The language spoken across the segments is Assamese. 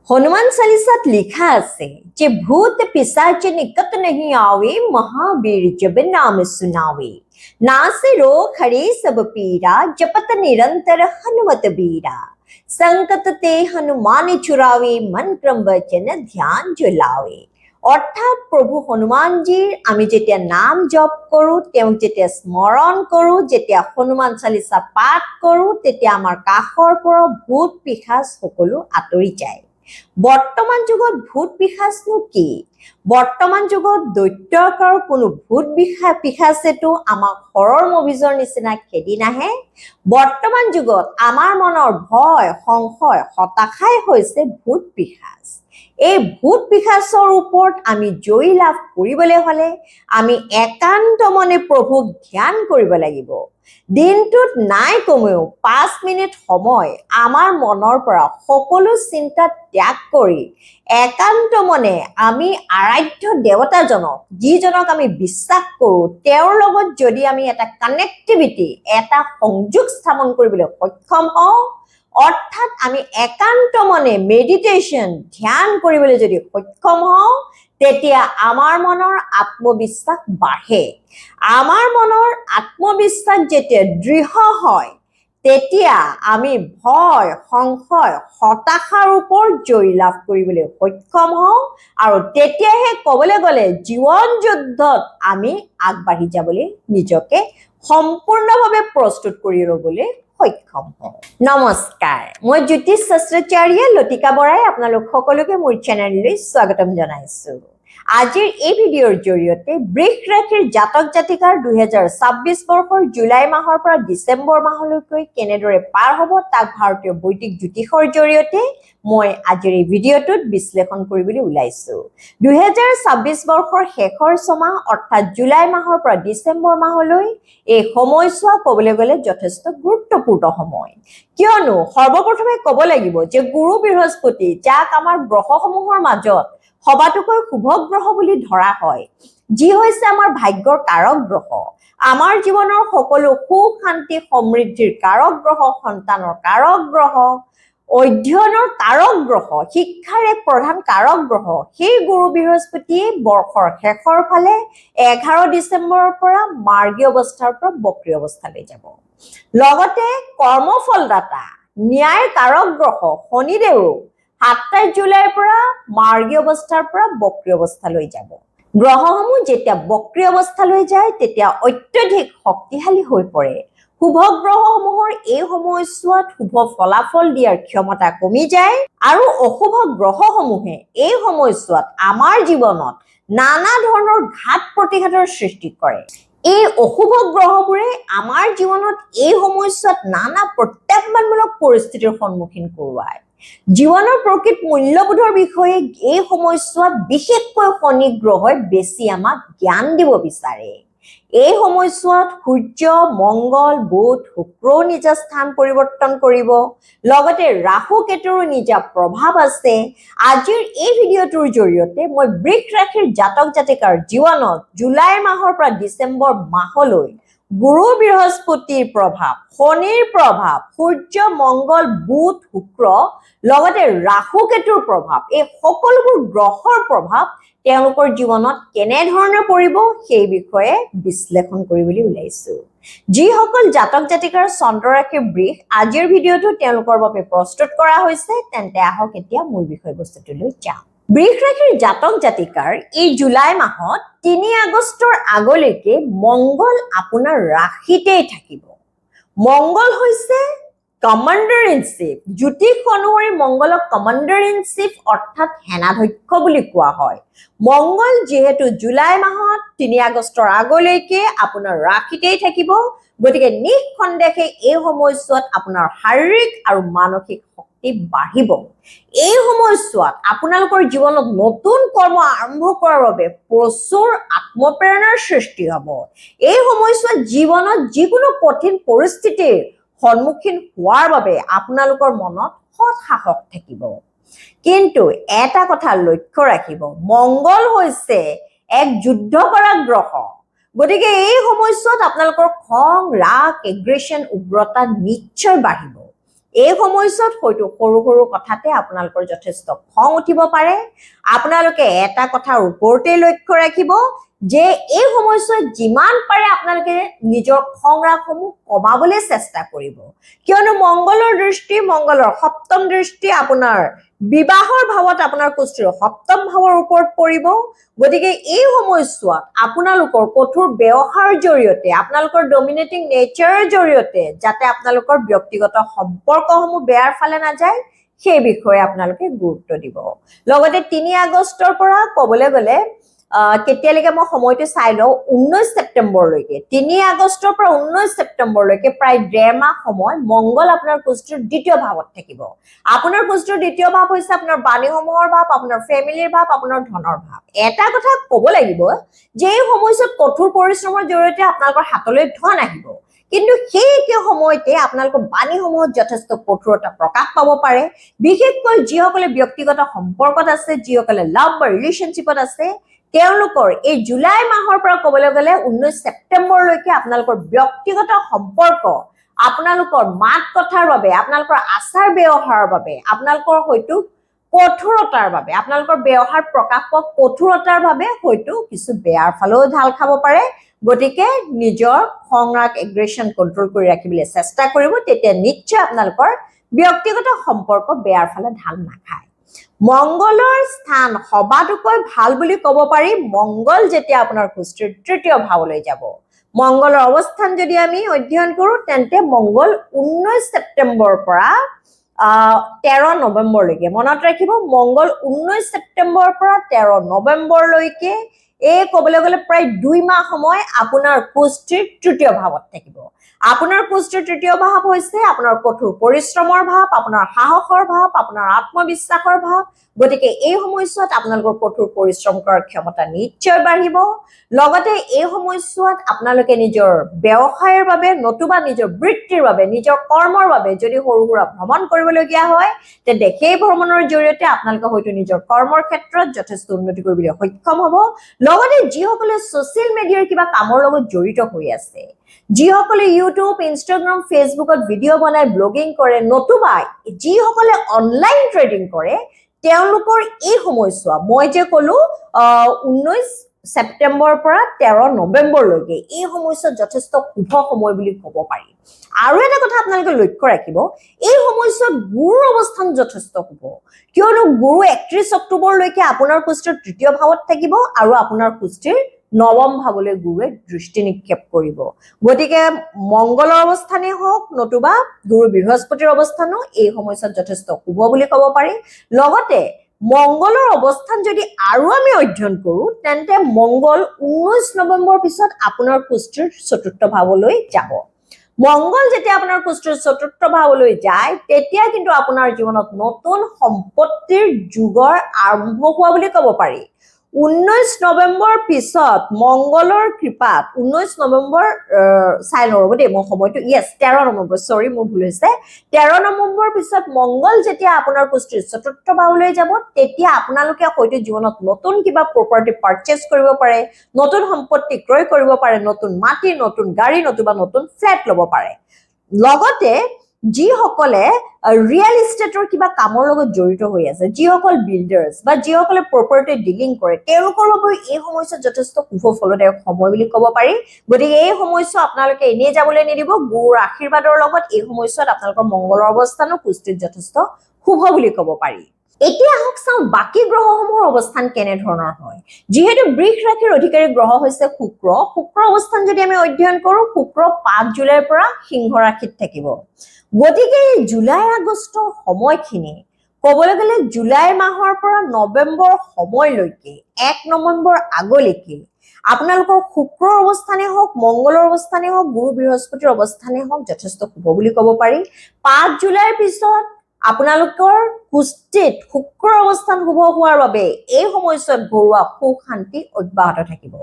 हनुमान चालीसात लिखा আছে যে भूत पिशाच निकट नहीं आवे महावीर जब नाम सुनावे नासे रोग हरे सब पीरा जपत निरंतर हनुमत बीरा संकट ते हनुमान छुरावे मन क्रम वचन ध्यान जुलावे অৰ্থাৎ প্ৰভু হনুমানজীৰ আমি যেতিয়া নাম জপ কৰো তেওঁক যেতিয়া স্মৰণ কৰো যেতিয়া হনুমান চালিসা পাঠ কৰো তেতিয়া আমাৰ কাষৰ পৰা ভূত পিশাচ সকলো আঁতৰি যায় বৰ্তমান যুগত ভূত পিশাচনো কি বৰ্তমান যুগত দৈত্যকাৰ কোনো ভূত পিশাচেটো আমাক হৰৰ মভিজৰ নিচিনা খেদি নাহে বৰ্তমান যুগত আমাৰ মনৰ ভয় সংশয় হতাশাই হৈছে ভূত পিশাচ এই ভূত পিশাচৰ ওপৰত আমি জয় লাভ কৰিবলৈ হলে আমি একান্ত মনে প্ৰভুক ধ্যান কৰিব লাগিব দিনটোত নাই কমেও 5 মিনিট সময় আমাৰ মনৰ পৰা সকলো চিন্তা ত্যাগ কৰি একান্ত মনে আমি আৰাধ্য দেৱতাজনক যিজনক আমি বিশ্বাস কৰো তেওঁৰ লগত যদি আমি এটা কানেক্টিভিটি এটা সংযোগ স্থাপন কৰিবলৈ সক্ষম হওঁ অৰ্থাৎ আমি একান্ত মনে মেডিটেশন ধ্যান কৰিবলৈ যদি সক্ষম হওঁ তেতিয়া আমাৰ মনৰ আত্মবিশ্বাস বাঢ়ে আমাৰ মনৰ আত্মবিশ্বাস যেতিয়া দৃঢ় হয় তেতিয়া আমি ভয় সংশয় হতাশাৰ ওপৰত জয় লাভ কৰিবলৈ সক্ষম হওঁ আৰু তেতিয়াহে ক'বলৈ গ'লে জীৱন যুদ্ধত আমি আগবাঢ়ি যাবলৈ নিজকে সম্পূৰ্ণভাৱে প্ৰস্তুত কৰি ল'বলৈ সক্ষম হওঁ নমস্কাৰ মই জ্যোতিষ শাস্ত্ৰাচাৰ্য লতিকা বৰাই আপোনালোক সকলোকে মোৰ চেনেললৈ স্বাগতম জনাইছো আজিৰ এই ভিডিঅ'ৰ জৰিয়তে বৃষ ৰাশিৰ জাতক জাতিকাৰ 2026 বৰ্ষৰ জুলাই মাহৰ পৰা ডিসেম্বৰ মাহলৈকে কেনেদৰে পাৰ হ'ব তাক ভাৰতীয় বৈদিক জ্যোতিষৰ জৰিয়তে মই আজিৰ এই ভিডিঅ'টোত বিশ্লেষণ কৰিবলৈ ওলাইছো 2026 বৰ্ষৰ শেষৰ ছমাহ অৰ্থাৎ জুলাই মাহৰ পৰা ডিসেম্বৰ মাহলৈ এই সময়ছোৱা ক'বলৈ গ'লে যথেষ্ট গুৰুত্বপূৰ্ণ সময় কিয়নো সৰ্বপ্ৰথমে ক'ব লাগিব যে গুৰু বৃহস্পতি যাক আমাৰ গ্ৰহসমূহৰ মাজত সবাতোকৈ শুভ গ্ৰহ বুলি ধৰা হয় যি হৈছে আমাৰ ভাগ্যৰ কাৰক গ্ৰহ আমাৰ জীৱনৰ সকলো সুখ শান্তি সমৃদ্ধিৰ কাৰক গ্ৰহ সন্তানৰ কাৰক গ্ৰহ অধ্যয়নৰ কাৰক গ্ৰহ শিক্ষাৰ এক প্ৰধান কাৰক গ্ৰহ সেই গুৰু বৃহস্পতি বৰ্ষৰ শেষৰ ফালে 11 ডিসেম্বৰৰ পৰা মাৰ্গী অৱস্থাৰ পৰা বক্ৰী অৱস্থালৈ যাব লগতে কৰ্মফলদাতা ন্যায় কাৰক গ্ৰহ শনিদেৱ 27 জুলাইৰ পৰা মাৰ্গী অৱস্থাৰ পৰা বক্ৰী অৱস্থালৈ যাব গ্ৰহসমূহ যেতিয়া বক্ৰী অৱস্থালৈ যায় তেতিয়া অত্যধিক শক্তিশালী হৈ পৰে শুভ গ্ৰহসমূহৰ এই সময়ছোৱাত শুভ ফলাফল দিয়াৰ ক্ষমতা কমি যায় আৰু অশুভ গ্ৰহসমূহে এই সময়ছোৱাত আমাৰ জীৱনত নানা ধৰণৰ ঘাত প্ৰতিঘাতৰ সৃষ্টি কৰে এই অশুভ গ্ৰহবোৰে আমাৰ জীৱনত এই সময়ছোৱাত নানা প্ৰত্যাহ্বানমূলক পৰিস্থিতিৰ সন্মুখীন কৰোৱায় জীৱনৰ প্ৰকৃত মূল্যবোধৰ বিষয়ে এই সময়ছোৱাত বিশেষকৈ শনি গ্ৰহই বেছি আমাক জ্ঞান দিব বিচাৰে এই সময়ছোৱাত সূৰ্য মংগল বুধ শুক্ৰ নিজা স্থান পৰিৱৰ্তন কৰিব লগতে ৰাহু কেতুৰ নিজা প্ৰভাৱ আছে আজিৰ এই ভিডিঅ'টোৰ জৰিয়তে মই বৃষ ৰাশিৰ জাতক জাতিকাৰ জীৱনত জুলাই মাহৰ পৰা ডিসেম্বৰ মাহলৈ গুৰু বৃহস্পতিৰ প্ৰভাৱ শনিৰ প্ৰভাৱ সূৰ্য মংগল বুধ শুক্ৰ লগতে ৰাহু কেতুৰ প্ৰভাৱ এই সকলোবোৰ গ্ৰহৰ প্ৰভাৱ তেওঁলোকৰ জীৱনত কেনে ধৰণে পৰিব সেই বিষয়ে বিশ্লেষণ কৰিবলৈ ওলাইছো যিসকল জাতক জাতিকাৰ চন্দ্ৰ ৰাশি বৃষ আজিৰ ভিডিঅ'টো তেওঁলোকৰ বাবে প্ৰস্তুত কৰা হৈছে তেন্তে আহক এতিয়া মূল বিষয়বস্তুটোলৈ যাওঁ বৃষ ৰাশিৰ জাতক জাতিকাৰ এই জুলাই মাহত 3 আগষ্টৰ আগলৈকে মংগল আপোনাৰ ৰাশিতেই থাকিব মংগল হৈছে কমান্ডাৰ ইন চিফ জ্যোতিষ অনুসৰি মংগলক কমান্ডাৰ ইন চিফ অৰ্থাৎ সেনাধ্যক্ষ বুলি কোৱা হয় মংগল যেহেতু জুলাই মাহত 3 আগষ্টৰ আগলৈকে আপোনাৰ ৰাশিতেই থাকিব গতিকে নিঃসন্দেহে এই সময়ছোৱাত আপোনাৰ শাৰীৰিক আৰু মানসিক শক্তি বাঢ়িব এই সময়ছোৱাত আপোনালোকৰ জীৱনত নতুন কৰ্ম আৰম্ভ কৰাৰ বাবে প্ৰচুৰ আত্মপ্ৰেৰণাৰ সৃষ্টি হ'ব এই সময়ছোৱাত জীৱনত যিকোনো কঠিন পৰিস্থিতিৰ সন্মুখীন হোৱাৰ বাবে আপোনালোকৰ মনত সৎ সাহস থাকিব কিন্তু এটা কথা লক্ষ্য ৰাখিব মংগল হৈছে এক যুদ্ধ কৰা গ্ৰহ গতিকে এই সময়ছোৱাত আপোনালোকৰ খং ৰাগ এগ্ৰেশন উগ্ৰতা নিশ্চয় বাঢ়িব এই সময়ছোৱাত হয়তো সৰু সৰু কথাতে আপোনালোকৰ যথেষ্ট খং উঠিব পাৰে আপোনালোকে এটা কথাৰ ওপৰতে লক্ষ্য ৰাখিব যে এই সময়ছোৱাত যিমান পাৰে আপোনালোকে নিজৰ খং ৰাগসমূহ কমাবলৈ চেষ্টা কৰিব কিয়নো মংগলৰ দৃষ্টি মংগলৰ সপ্তম দৃষ্টি আপোনাৰ বিবাহৰ ভাৱত আপোনাৰ কুষ্টিৰ সপ্তম ভাৱৰ ওপৰত পৰিব গতিকে এই সময়ছোৱাত আপোনালোকৰ কঠোৰ ব্যৱহাৰৰ জৰিয়তে আপোনালোকৰ ডমিনেটিং নেচাৰৰ জৰিয়তে যাতে আপোনালোকৰ ব্যক্তিগত সম্পৰ্কসমূহ বেয়াৰ ফালে নাযায় সেই বিষয়ে আপোনালোকে গুৰুত্ব দিব লগতে 3 আগষ্টৰ পৰা ক'বলৈ গ'লে কেতিয়ালৈকে মই সময়টো চাই লওঁ 19 ছেপ্টেম্বৰলৈকে 3 আগষ্টৰ পৰা 19 ছেপ্টেম্বৰলৈকে প্ৰায় 1.5 মাহ সময় মংগল আপোনাৰ কুষ্টিৰ দ্বিতীয় ভাৱত থাকিব আপোনাৰ কুষ্টিৰ দ্বিতীয় ভাৱ হৈছে আপোনাৰ বাণীসমূহৰ ভাৱ আপোনাৰ ফেমিলিৰ ভাৱ আপোনাৰ ধনৰ ভাৱ এটা কথা ক'ব লাগিব যে এই সময়ছোৱাত কঠোৰ পৰিশ্ৰমৰ জৰিয়তে আপোনালোকৰ হাতলৈ ধন আহিব কিন্তু সেই একে সময়তে আপোনালোকৰ বাণীসমূহত যথেষ্ট কঠোৰতা প্ৰকাশ পাব পাৰে বিশেষকৈ যিসকলে ব্যক্তিগত সম্পৰ্কত আছে যিসকলে লাভ বা ৰিলেশ্যনশ্বিপত আছে তেওঁলোকৰ এই জুলাই মাহৰ পৰা ক'বলৈ গ'লে 19 ছেপ্টেম্বৰলৈকে আপোনালোকৰ ব্যক্তিগত সম্পৰ্ক আপোনালোকৰ মাত কথাৰ বাবে আপোনালোকৰ আচাৰ ব্যৱহাৰৰ বাবে আপোনালোকৰ হয়তো কঠোৰতাৰ বাবে আপোনালোকৰ ব্যৱহাৰ প্ৰকাশ পোৱা কঠোৰতাৰ বাবে হয়তো কিছু বেয়াৰ ফালেও ঢাল খাব পাৰে গতিকে নিজৰ খং ৰাগ এগ্ৰেশ্যন কন্ট্ৰোল কৰি ৰাখিবলৈ চেষ্টা কৰিব তেতিয়া নিশ্চয় আপোনালোকৰ ব্যক্তিগত সম্পৰ্ক বেয়াৰ ফালে ঢাল নাখায় মংগলৰ স্থান সবাতোকৈ ভাল বুলি ক'ব পাৰি মংগল যেতিয়া আপোনাৰ কুষ্টিৰ তৃতীয় ভাৱলৈ যাব মংগলৰ অৱস্থান যদি আমি অধ্যয়ন কৰো তেন্তে মংগল 19 ছেপ্টেম্বৰৰ পৰা 13 নৱেম্বৰলৈকে মনত ৰাখিব মংগল 19 ছেপ্টেম্বৰৰ পৰা 13 নৱেম্বৰলৈকে এই ক'বলৈ গ'লে প্ৰায় 2 মাহ সময় আপোনাৰ কুষ্টিৰ তৃতীয় ভাৱত থাকিব আপোনাৰ কুষ্টিৰ তৃতীয় ভাৱ হৈছে আপোনাৰ কঠোৰ পৰিশ্ৰমৰ ভাৱ আপোনাৰ সাহসৰ ভাৱ আপোনাৰ আত্মবিশ্বাসৰ ভাৱ গতিকে এই সময়ছোৱাত আপোনালোকৰ কঠোৰ পৰিশ্ৰম কৰাৰ ক্ষমতা নিশ্চয় বাঢ়িব লগতে এই সময়ছোৱাত আপোনালোকে নিজৰ ব্যৱসায়ৰ বাবে নতুবা নিজৰ বৃত্তিৰ বাবে নিজৰ কৰ্মৰ বাবে যদি সৰু সুৰা ভ্ৰমণ কৰিবলগীয়া হয় তেন্তে সেই ভ্ৰমণৰ জৰিয়তে আপোনালোকে হয়তো নিজৰ কৰ্মৰ ক্ষেত্ৰত যথেষ্ট উন্নতি কৰিবলৈ সক্ষম হ'ব লগতে যিসকলে ছ'চিয়েল মিডিয়াৰ কিবা কামৰ লগত জড়িত হৈ আছে যিসকলে ইউটিউব ইনষ্টাগ্ৰাম ফেচবুকত ভিডিঅ' বনাই ব্লগিং কৰে নতুবা যিসকলে অনলাইন ট্ৰেডিং কৰে তেওঁলোকৰ এই সময়ছোৱা মই যে ক'লো 19 ছেপ্টেম্বৰৰ পৰা 13 নৱেম্বৰলৈকে এই সময়ছোৱাত যথেষ্ট শুভ সময় বুলি ক'ব পাৰি আৰু এটা কথা আপোনালোকে লক্ষ্য ৰাখিব এই সময়ছোৱাত গুৰুৰ অৱস্থান যথেষ্ট শুভ কিয়নো গুৰু 31 অক্টোবৰলৈকে আপোনাৰ কুষ্টিৰ তৃতীয় ভাৱত থাকিব আৰু আপোনাৰ কুষ্টিৰ নৱম ভাৱলৈ গুৰুৱে দৃষ্টি নিক্ষেপ কৰিব গতিকে মংগলৰ অৱস্থানে হওক নতুবা গুৰু বৃহস্পতিৰ অৱস্থানো এই সময়ছোৱাত যথেষ্ট শুভ বুলি ক'ব পাৰি লগতে মংগলৰ অৱস্থান যদি আৰু আমি অধ্যয়ন কৰো তেন্তে মংগল 19 নৱেম্বৰ পিছত আপোনাৰ কুষ্টিৰ চতুৰ্থ ভাৱলৈ যাব মংগল যেতিয়া আপোনাৰ কুষ্টিৰ চতুৰ্থ ভাৱলৈ যায় তেতিয়া কিন্তু আপোনাৰ জীৱনত নতুন সম্পত্তিৰ যুগৰ আৰম্ভ হোৱা বুলি ক'ব পাৰি 19 নৱেম্বৰ পিছত মংগলৰ কৃপাত 19 নৱেম্বৰ চাই লব দেই মই সময়টো ইয়েস 13 নৱেম্বৰ সৰি মোৰ ভুল হৈছে 13 নৱেম্বৰ পিছত মংগল যেতিয়া আপোনাৰ কুষ্টিৰ চতুৰ্থ ভাৱলৈ যাব তেতিয়া আপোনালোকে হয়তো জীৱনত নতুন কিবা প্ৰপাৰ্টি পাৰচেজ কৰিব পাৰে নতুন সম্পত্তি ক্ৰয় কৰিব পাৰে নতুন মাটি নতুন গাড়ী নতুবা নতুন ফ্ল্যাট ল'ব পাৰে লগতে যিসকলে ৰিয়েল ইষ্টেটৰ কিবা কামৰ লগত জড়িত হৈ আছে যিসকল বিল্ডাৰ্ছ বা যিসকলে প্ৰপাৰ্টি ডিলিং কৰে তেওঁলোকৰ বাবে এই সময়ছোৱা যথেষ্ট শুভ ফলদায়ক সময় বুলি ক'ব পাৰি গতিকে এই সময়ছোৱা আপোনালোকে এনেই যাবলৈ নিদিব গুৰুৰ আশীৰ্বাদৰ লগত এই সময়ছোৱাত আপোনালোকৰ মংগলৰ অৱস্থানো কুষ্টিত যথেষ্ট শুভ বুলি ক'ব পাৰি এতিয়া আহক চাওঁ বাকি গ্ৰহসমূহৰ অৱস্থান কেনে ধৰণৰ হয় যেহেতু বৃষ ৰাশিৰ অধিকাৰী গ্ৰহ হৈছে শুক্ৰ অৱস্থান যদি আমি অধ্যয়ন কৰো শুক্ৰ 5 জুলাইৰ পৰা সিংহ ৰাশিত থাকিব গতিকে জুলাই আগষ্টৰ সময়খিনি ক'বলৈ গ'লে জুলাই মাহৰ পৰা নৱেম্বৰ সময়লৈকে 1 নৱেম্বৰ আগলৈকে আপোনালোকৰ শুক্ৰৰ অৱস্থানে হওক মংগলৰ অৱস্থানে হওক গুৰু বৃহস্পতিৰ অৱস্থানে হওক যথেষ্ট শুভ বুলি ক'ব পাৰি 5 জুলাইৰ পিছত আপোনালোকৰ কুষ্টিত শুক্ৰৰ অৱস্থান শুভ হোৱাৰ বাবে এই সময়ছোৱাত ঘৰুৱা সুখ শান্তি অব্যাহত থাকিব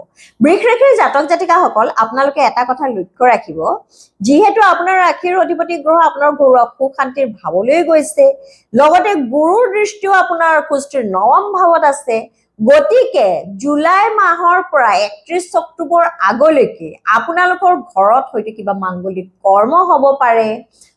বৃষ ৰাশিৰ জাতক জাতিকাসকল আপোনালোকে এটা কথা লক্ষ্য ৰাখিব যিহেতু আপোনাৰ ৰাশিৰ অধিপতি গ্ৰহ আপোনাৰ ঘৰুৱা সুখ শান্তিৰ ভাৱলৈ গৈছে লগতে গুৰুৰ দৃষ্টিও আপোনাৰ কুষ্টিৰ নৱম ভাৱত আছে গতিকে জুলাই মাহৰ পৰা 31 অক্টোবৰ আগলৈকে আপোনালোকৰ ঘৰত হয়তো কিবা মাংগলিক কৰ্ম হ'ব পাৰে,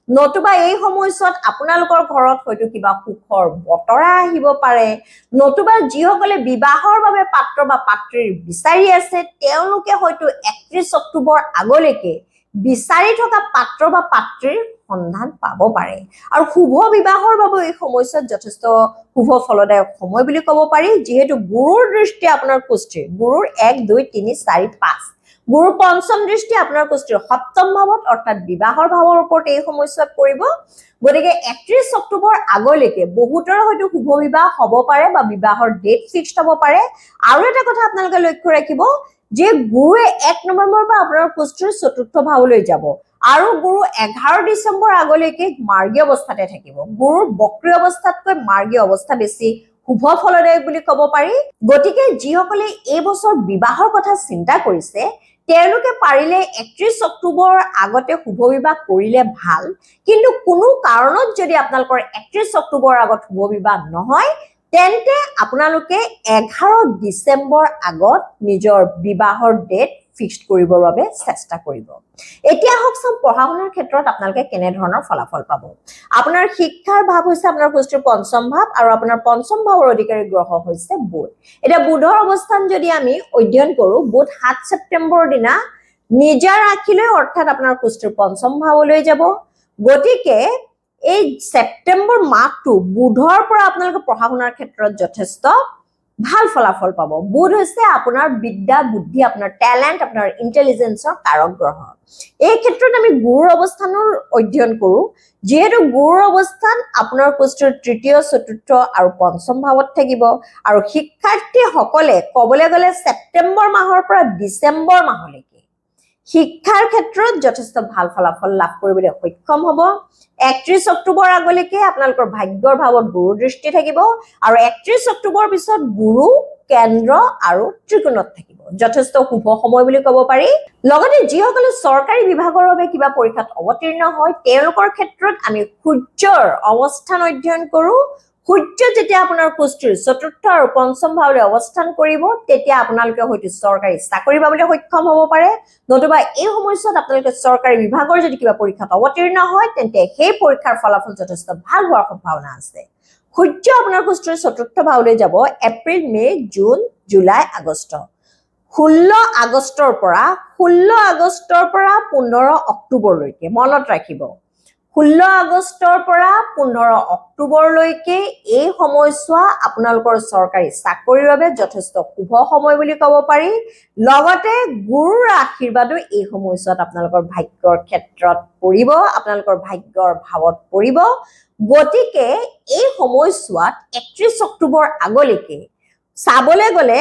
নতুবা এই সময়ছোৱাত আপোনালোকৰ ঘৰত হয়তো কিবা সুখৰ বতৰা আহিব পাৰে, নতুবা যিসকলে বিবাহৰ বাবে পাত্ৰ বা পাত্ৰীৰ বিচাৰি আছে তেওঁলোকে হয়তো 31 অক্টোবৰ আগলৈকে বিচাৰি থকা পাত্ৰ বা পাত্ৰীৰ সন্ধান পাব পাৰে আৰু শুভ বিবাহৰ বাবে এই সময়ছোৱাত যথেষ্ট শুভ ফলদায়ক সময় বুলি ক'ব পাৰি, যিহেতু গুৰুৰ দৃষ্টি আপোনাৰ কুষ্ঠিৰ, গুৰুৰ 1 2 3 4 5, গুৰুৰ পঞ্চম দৃষ্টি আপোনাৰ কুষ্ঠিৰ সপ্তম ভাৱত অৰ্থাৎ বিবাহৰ ভাৱৰ ওপৰত এই সময়ছোৱাত পৰিব। গতিকে 31 অক্টোবৰ আগলৈকে বহুতৰ হয়তো শুভ বিবাহ হ'ব পাৰে বা বিবাহৰ ডেট ফিক্সড হ'ব পাৰে। আৰু এটা কথা আপোনালোকে লক্ষ্য ৰাখিব যে গুৰুৱে 1 নৱেম্বৰৰ পৰা আপোনাৰ কুষ্ঠিৰ চতুৰ্থ ভাৱলৈ যাব আৰু গুৰু 11 ডিচেম্বৰ আগলৈকে মাৰ্গী অৱস্থাতে থাকিব। গুৰুৰ বক্ৰী অৱস্থাতকৈ মাৰ্গী অৱস্থা বেছি শুভ ফলদায়ক বুলি ক'ব পাৰি। গতিকে যিসকলে এই বছৰ বিবাহৰ কথা চিন্তা কৰিছে তেওঁলোকে পাৰিলে 31 অক্টোবৰ আগতে শুভ বিবাহ কৰিলে ভাল, কিন্তু কোনো কাৰণত যদি আপোনালোকৰ 31 অক্টোবৰ আগত শুভ বিবাহ নহয় তেন্তে আপোনালোকে 11 ডিসেম্বৰ আগত নিজৰ বিবাহৰ ডেট ফিক্সড কৰিবৰ বাবে চেষ্টা কৰিব। এতিয়া হকচোন পঢ়া শুনাৰ ক্ষেত্ৰত আপোনালোকে কেনে ধৰণৰ ফলাফল পাব। আপোনাৰ শিক্ষাৰ ভাৱ হৈছে আপোনাৰ কুষ্ঠিৰ পঞ্চম ভাৱ আৰু আপোনাৰ পঞ্চম ভাৱৰ অধিকাৰী গ্ৰহ হৈছে বুধ। এতিয়া বুধৰ অৱস্থান যদি আমি অধ্যয়ন কৰো, বুধ 7 ছেপ্টেম্বৰৰ দিনা নিজা ৰাশিলৈ অৰ্থাৎ আপোনাৰ কুষ্ঠিৰ পঞ্চম ভাৱলৈ যাব। গতিকে এই ছেপ্টেম্বৰ মাহটো বুধৰ পৰা আপোনালোকে পঢ়া শুনাৰ ক্ষেত্ৰত যথেষ্ট ভাল ফলাফল পাব। বুধ হৈছে আপোনাৰ বিদ্যা বুদ্ধি, আপোনাৰ ট্যালেন্ট, আপোনাৰ ইন্টেলিজেন্সৰ কাৰক গ্ৰহ। এই ক্ষেত্ৰত আমি গুৰুৰ অৱস্থানৰ অধ্যয়ন কৰো, যেহেতু গুৰুৰ অৱস্থান আপোনাৰ কুষ্ঠিৰ তৃতীয় চতুৰ্থ আৰু পঞ্চম ভাৱত থাকিব আৰু শিক্ষাৰ্থীসকলে ক'বলৈ গ'লে ছেপ্টেম্বৰ মাহৰ পৰা ডিচেম্বৰ মাহলৈকে শিক্ষাৰ ক্ষেত্ৰত যথেষ্ট ভাল ফলাফল লাভ কৰিবলৈ সক্ষম হ'ব। 31 অক্টোবৰ আগলৈকে আপোনালোকৰ ভাগ্যৰ ভাৱত গুৰু দৃষ্টি থাকিব আৰু 31 অক্টোবৰ পিছত গুৰু কেন্দ্ৰ আৰু ত্ৰিকোণত থাকিব। যথেষ্ট শুভ সময় বুলি ক'ব পাৰি। লগতে যিসকলে চৰকাৰী বিভাগৰ বাবে কিবা পৰীক্ষাত অৱতীৰ্ণ হয় তেওঁলোকৰ ক্ষেত্ৰত আমি সূৰ্যৰ অৱস্থান অধ্যয়ন কৰো। সূৰ্য যেতিয়া আপোনাৰ কুষ্ঠিৰ চতুৰ্থ আৰু পঞ্চম ভাৱলৈ অৱস্থান কৰিব তেতিয়া আপোনালোকে হয়তো চৰকাৰী চাকৰি পাবলৈ সক্ষম হ'ব পাৰে, নতুবা এই সময়ছোৱাত আপোনালোকে চৰকাৰী বিভাগৰ যদি কিবা পৰীক্ষাত অৱতীৰ্ণ হয় তেন্তে সেই পৰীক্ষাৰ ফলাফল যথেষ্ট ভাল হোৱাৰ সম্ভাৱনা আছে। সূৰ্য আপোনাৰ কুষ্ঠিৰ চতুৰ্থ ভাৱলৈ যাব এপ্ৰিল, মে, জুন, জুলাই, আগষ্ট। 16 আগষ্টৰ পৰা 15 অক্টোবৰলৈকে মনত ৰাখিব। 16 আগষ্টৰ পৰা 15 অক্টোবৰলৈকে এই সময়ছোৱা আপোনালোকৰ চৰকাৰী চাকৰিৰ বাবে যথেষ্ট শুভ সময় বুলি ক'ব পাৰি। লগতে গুৰুৰ আশীৰ্বাদো এই সময়ছোৱাত আপোনালোকৰ ভাগ্যৰ ক্ষেত্ৰত পৰিব, আপোনালোকৰ ভাগ্যৰ ভাৱত পৰিব। গতিকে এই সময়ছোৱাত 31 অক্টোবৰ আগলৈকে চাবলৈ গ'লে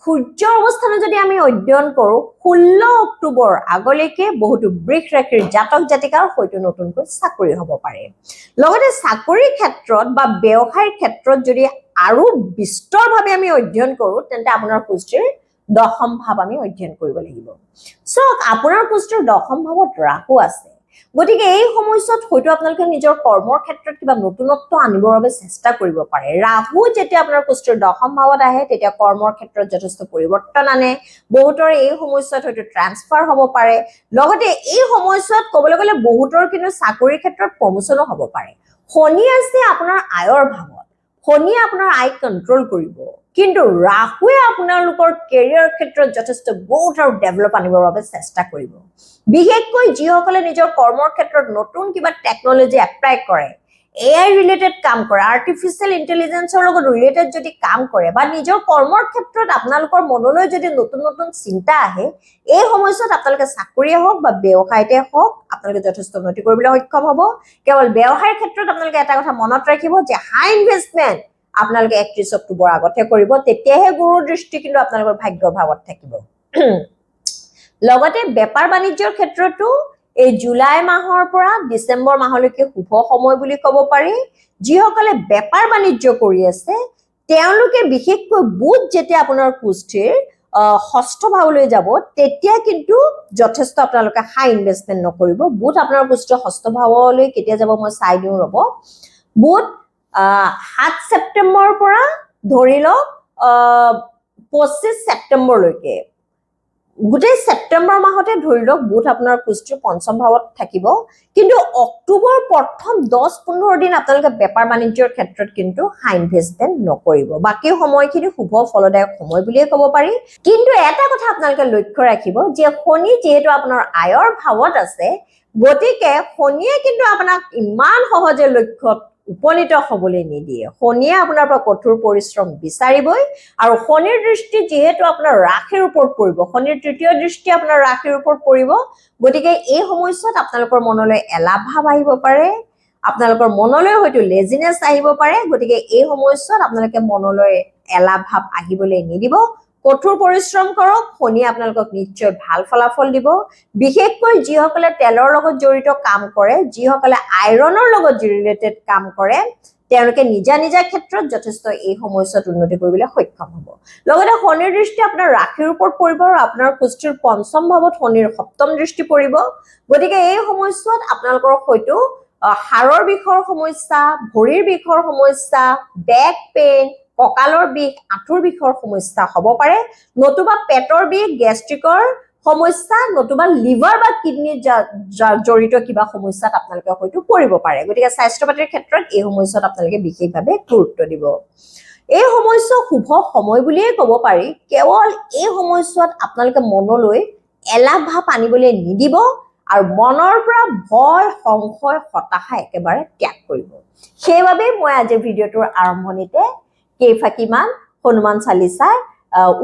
সূৰ্যৰ অৱস্থান যদি আমি অধ্যয়ন কৰো 16 অক্টোবৰ আগলৈকে বহুতো বৃষ ৰাশিৰ জাতক জাতিকাৰ হয়তো নতুনকৈ চাকৰি হ'ব পাৰে। লগতে চাকৰিৰ ক্ষেত্ৰত বা ব্যৱসায়ৰ ক্ষেত্ৰত যদি আৰু বিস্তৰভাৱে আমি অধ্যয়ন কৰো তেন্তে আপোনাৰ কুষ্ঠিৰ দশম ভাৱ আমি অধ্যয়ন কৰিব লাগিব। চাওক আপোনাৰ কুষ্ঠিৰ দশম ভাৱত ৰাহু আছে। গতিকে এই সময়ছোৱাত হয়তো আপোনালোকে নিজৰ কৰ্মৰ ক্ষেত্ৰত কিবা নতুনত্ব আনিবৰ বাবে চেষ্টা কৰিব পাৰে। ৰাহু যেতিয়া আপোনাৰ কুষ্ঠিৰ দশম ভাৱত আহে তেতিয়া কৰ্মৰ ক্ষেত্ৰত যথেষ্ট পৰিৱৰ্তন আনে। বহুতৰ এই সময়ছোৱাত হয়তো ট্ৰান্সফাৰ হ'ব পাৰে। লগতে এই সময়ছোৱাত ক'বলৈ গ'লে বহুতৰ কিন্তু চাকৰিৰ ক্ষেত্ৰত প্ৰমোচনো হ'ব পাৰে। শনি আছে আপোনাৰ আয়ৰ ভাৱত, শনিয়ে আপোনাৰ আয় কন্ট্ৰোল কৰিব, কিন্তু ৰাহুৱে আপোনালোকৰ কেৰিয়াৰ ক্ষেত্ৰত যথেষ্ট গ্ৰোথ আৰু ডেভেলপ আনিবৰ বাবে চেষ্টা কৰিব। বিশেষকৈ যিসকলে নিজৰ কৰ্মৰ ক্ষেত্ৰত নতুন কিবা টেকনলজি এপ্লাই কৰে, AI ৰিলেটেড কাম কৰে, আৰ্টিফিচিয়েল ইন্টেলিজেন্সৰ লগত ৰিলেটেড যদি কাম কৰে বা নিজৰ কৰ্মৰ ক্ষেত্ৰত আপোনালোকৰ মনলৈ যদি নতুন নতুন চিন্তা আহে, এই সময়ছোৱাত আপোনালোকে চাকৰিয়ে হওক বা ব্যৱসায়তে হওক আপোনালোকে যথেষ্ট উন্নতি কৰিবলৈ সক্ষম হ'ব। কেৱল ব্যৱসায়ৰ ক্ষেত্ৰত আপোনালোকে এটা কথা মনত ৰাখিব যে হাই ইনভেষ্টমেন্ট আপোনালোকে 31 অক্টোবৰ আগতে কৰিব, তেতিয়াহে গুৰুৰ দৃষ্টি কিন্তু আপোনালোকৰ ভাগ্যৰ ভাৱত থাকিব। লগতে বেপাৰ বাণিজ্যৰ ক্ষেত্ৰতো এই জুলাই মাহৰ পৰা ডিচেম্বৰ মাহলৈকে শুভ সময় বুলি ক'ব পাৰি। যিসকলে বেপাৰ বাণিজ্য কৰি আছে তেওঁলোকে বিশেষকৈ বুধ যেতিয়া আপোনাৰ কুষ্ঠিৰ ষষ্ঠ ভাৱলৈ যাব তেতিয়া কিন্তু যথেষ্ট আপোনালোকে হাই ইনভেষ্টমেন্ট নকৰিব। বুধ আপোনাৰ কুষ্ঠিৰ ষষ্ঠ ভাৱলৈ কেতিয়া যাব মই চাই দিওঁ ৰ'ব। বুধ 7 ছেপ্টেম্বৰৰ পৰা ধৰি লওক 25 ছেপ্টেম্বৰলৈকে গোটেই ছেপ্টেম্বৰ মাহতে ধৰি লওক বুধ আপোনাৰ কুষ্টিৰ পঞ্চম ভাৱত থাকিব কিন্তু অক্টোবৰ প্ৰথম 10-15 দিন আপোনালোকে বেপাৰ বাণিজ্যৰ ক্ষেত্ৰত কিন্তু হাই ইনভেষ্টমেণ্ট নকৰিব বাকি সময়খিনি শুভ ফলদায়ক সময় বুলিয়ে ক'ব পাৰি কিন্তু এটা কথা আপোনালোকে লক্ষ্য ৰাখিব যে শনি যেহেতু আপোনাৰ আয়ৰ ভাৱত আছে গতিকে শনিয়ে কিন্তু আপোনাক ইমান সহজে লক্ষ্যত উপনীত হ'বলৈ নিদিয়ে শনিয়ে আপোনাৰ পৰা কঠোৰ পৰিশ্ৰম বিচাৰিবই আৰু শনিৰ দৃষ্টি যেহেতু আপোনাৰ ৰাশিৰ ওপৰত পৰিব শনিৰ তৃতীয় দৃষ্টি আপোনাৰ ৰাশিৰ ওপৰত পৰিব গতিকে এই সময়ছোৱাত আপোনালোকৰ মনলৈ এলাহ ভাৱ আহিব পাৰে আপোনালোকৰ মনলৈ হয়তো লেজিনেছ আহিব পাৰে গতিকে এই সময়ছোৱাত আপোনালোকে মনলৈ এলাহ ভাৱ আহিবলৈ নিদিব কঠোৰ পৰিশ্ৰম কৰক শনি আপোনালোকক নিশ্চয় ভাল ফলাফল দিব বিশেষকৈ যিসকলে তেলৰ লগত জড়িত কাম কৰে যিসকলে আইৰণৰ লগত ৰিলেটেড কাম কৰে তেওঁলোকে নিজা ক্ষেত্ৰত যথেষ্ট এই সময়ছোৱাত উন্নতি কৰিবলৈ সক্ষম হ'ব লগতে শনিৰ দৃষ্টি আপোনাৰ ৰাশিৰ ওপৰত পৰিব আৰু আপোনাৰ কুষ্টিৰ পঞ্চম ভাৱত শনিৰ সপ্তম দৃষ্টি পৰিব গতিকে এই সময়ছোৱাত আপোনালোকৰ হয়তো হাড়ৰ বিষৰ সমস্যা ভৰিৰ বিষৰ সমস্যা বেক পেইন কঁকালৰ বিষ আঁঠুৰ বিষৰ সমস্যা হ'ব পাৰে নতুবা পেটৰ বিষ গেষ্ট্ৰিকৰ সমস্যা নতুবা লিভাৰ বা কিডনিৰ জড়িত কিবা সমস্যাত আপোনালোকে হয়তো পৰিব পাৰে গতিকে স্বাস্থ্য পাতিৰ ক্ষেত্ৰত এই সময়ছোৱাত আপোনালোকে বিশেষভাৱে গুৰুত্ব দিব এই সময়ছোৱা শুভ সময় বুলিয়ে ক'ব পাৰি কেৱল এই সময়ছোৱাত আপোনালোকে মনলৈ এলাহ ভাৱ আনিবলৈ নিদিব আৰু মনৰ পৰা ভয় সংশয় হতাশা একেবাৰে ত্যাগ কৰিব সেইবাবে মই আজি ভিডিঅ'টোৰ আৰম্ভণিতে কেইফাকিমান হনুমান চালিসাৰ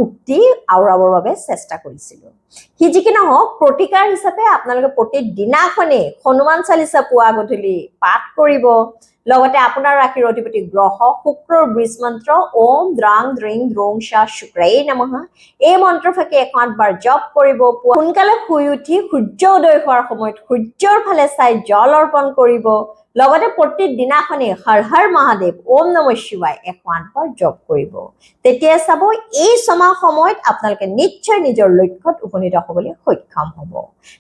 উক্তি আওৰাবৰ বাবে চেষ্টা কৰিছিলো কি যিকি নহওক প্ৰতিকাৰ হিচাপে আপোনালোকে প্ৰতিদিনাখনে হনুমান চালিসা পুৱা গধূলি পাঠ কৰিব লগতে আপোনাৰ ৰাশিৰ অধিপতি গ্ৰহ শুক্ৰৰ বীজ মন্ত্ৰ ওম দ্ৰাং দ্ৰিং দ্ৰোং শা শুক্ৰায়ে নমঃ এই মন্ত্ৰফাঁকি 108 বাৰ জপ কৰিব সোনকালে শুই উঠি সূৰ্য উদয় হোৱাৰ সময়ত সূৰ্যৰ ফালে চাই জল অৰ্পণ কৰিব লগতে প্ৰতিদিনাখনে হৰ হৰ মহাদেৱ ওম নমঃ শিৱায় 108 বাৰ জপ কৰিব তেতিয়া চাব এই ছমাহ সময়ত আপোনালোকে নিশ্চয় নিজৰ লক্ষ্যত উপনীত হ'বলৈ সক্ষম হ'ব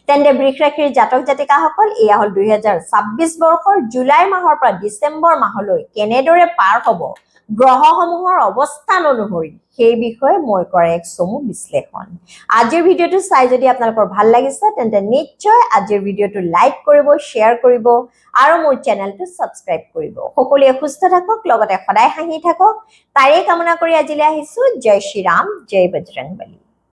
তেন্তে বৃষ ৰাশিৰ জাতক জাতিকাসকল এয়া হ'ল 2026 বৰ্ষৰ জুলাই মাহৰ পৰা ডিচেম্বৰ মাহলৈ কেনেদৰে পাৰ হ'ব গ্ৰহসমূহৰ অৱস্থান অনুসৰি সেই বিষয়ে মই কৰা এক চমু বিশ্লেষণ আজিৰ ভিডিঅ'টো চাই যদি আপোনালোকৰ ভাল লাগিছে তেন্তে নিশ্চয় আজিৰ ভিডিঅ'টো লাইক কৰিব শ্বেয়াৰ কৰিব আৰু মোৰ চেনেলটো সাবস্ক্ৰাইব কৰিব সকলোৱে সুস্থ থাকক লগতে সদায় হাঁহি থাকক তাৰে কামনা কৰি আজিলৈ আহিছো জয় শ্ৰী ৰাম জয় বজৰংবলী